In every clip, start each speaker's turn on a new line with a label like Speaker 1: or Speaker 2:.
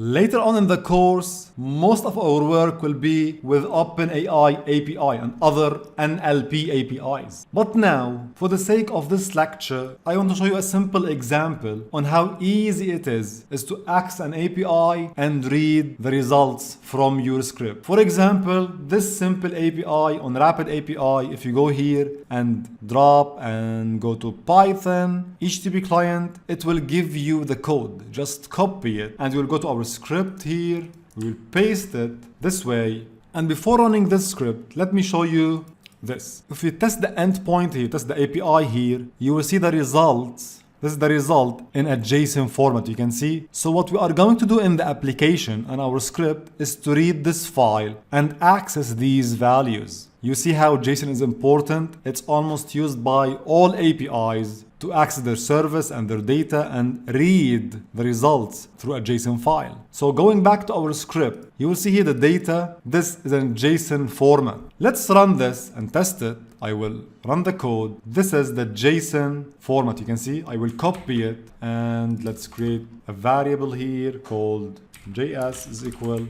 Speaker 1: Later on in the course, most of our work will be with OpenAI API and other NLP APIs. But now, for the sake of this lecture, I want to show you a simple example on how easy it is to access an API and read the results from your script. For example, this simple API on Rapid API, if you go here and drop and go to Python, HTTP client, it will give you the code. Just copy it and we'll go to our script here. We will paste it this way. And before running this script, let me show you this. If you test the endpoint here, test the API here, you will see the results. This is the result in a JSON format, you can see. So what we are going to do in the application and our script is to read this file and access these values. You see how JSON is important? It's almost used by all APIs to access their service and their data and read the results through a JSON file. So going back to our script, you will see here the data. This is in JSON format. Let's run this and test it. I will run the code. This is the JSON format. You can see I will copy it and let's create a variable here called JS is equal.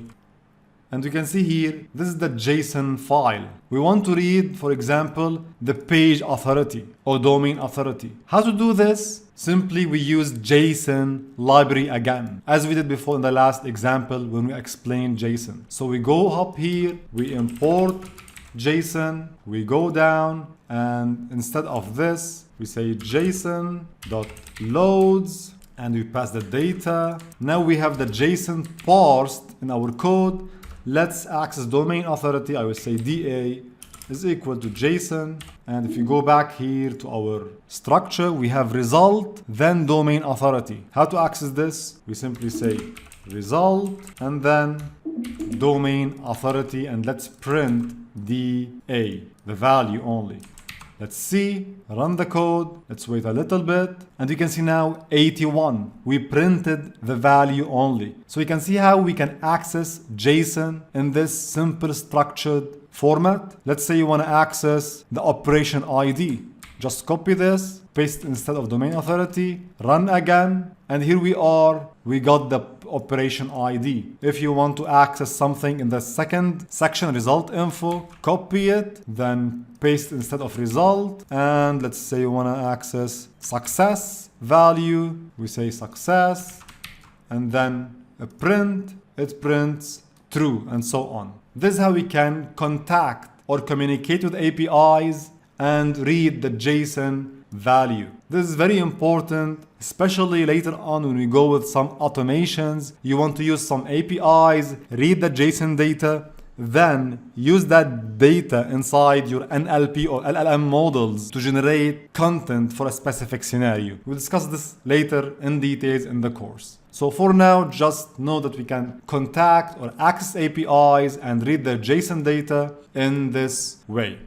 Speaker 1: And you can see here, this is the JSON file. We want to read, for example, the page authority or domain authority. How to do this? Simply we use JSON library again, as we did before in the last example when we explained JSON. So we go up here, we import JSON, we go down, and instead of this, we say JSON.loads, and we pass the data. Now we have the JSON parsed in our code. Let's access domain authority. I will say DA is equal to JSON. And if you go back here to our structure, we have result, then domain authority. How to access this? We simply say result and then domain authority, and let's print DA, the value only. Let's see, run the code, let's wait a little bit, and you can see now 81. We printed the value only. So you can see how we can access JSON in this simple structured format. Let's say you want to access the operation ID. Just copy this, paste instead of domain authority, run again, and here we are, we got the operation ID. If you want to access something in the second section, result info, copy it, then paste instead of result, and let's say you want to access success value, we say success, and then a print, it prints true, and so on. This is how we can contact or communicate with APIs and read the JSON value. This is very important, especially later on when we go with some automations. You want to use some APIs, read the JSON data, then use that data inside your NLP or LLM models to generate content for a specific scenario. We'll discuss this later in details in the course. So for now, just know that we can contact or access APIs and read the JSON data in this way.